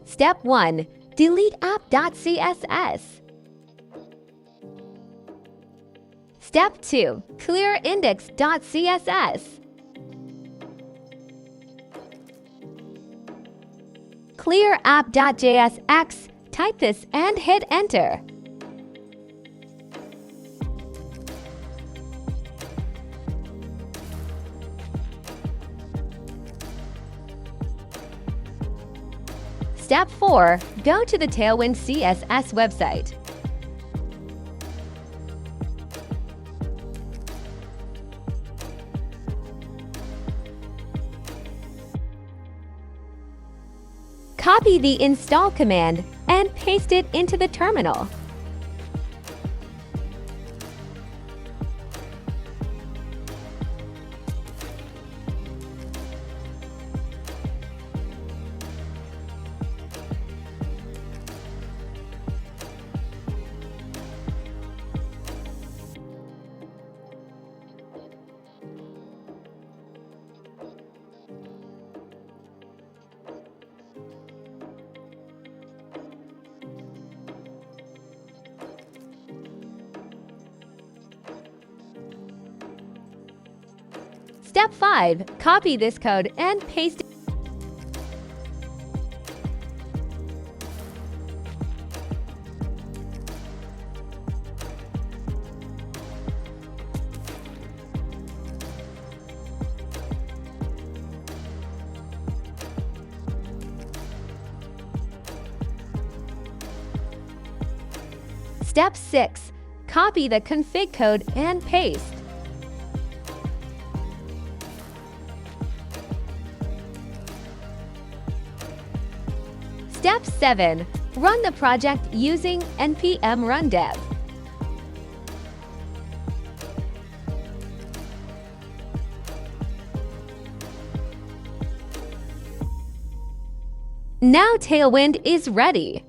Step 1. Delete App.css. Step 2. Clear index.css. Clear App.jsx, type this and hit enter. Step 4. Go to the Tailwind CSS website. Copy the install command and paste it into the terminal. Step 5. Copy this code and paste it. Step 6. Copy the config code and paste. Step 7. Run the project using npm run dev. Now Tailwind is ready.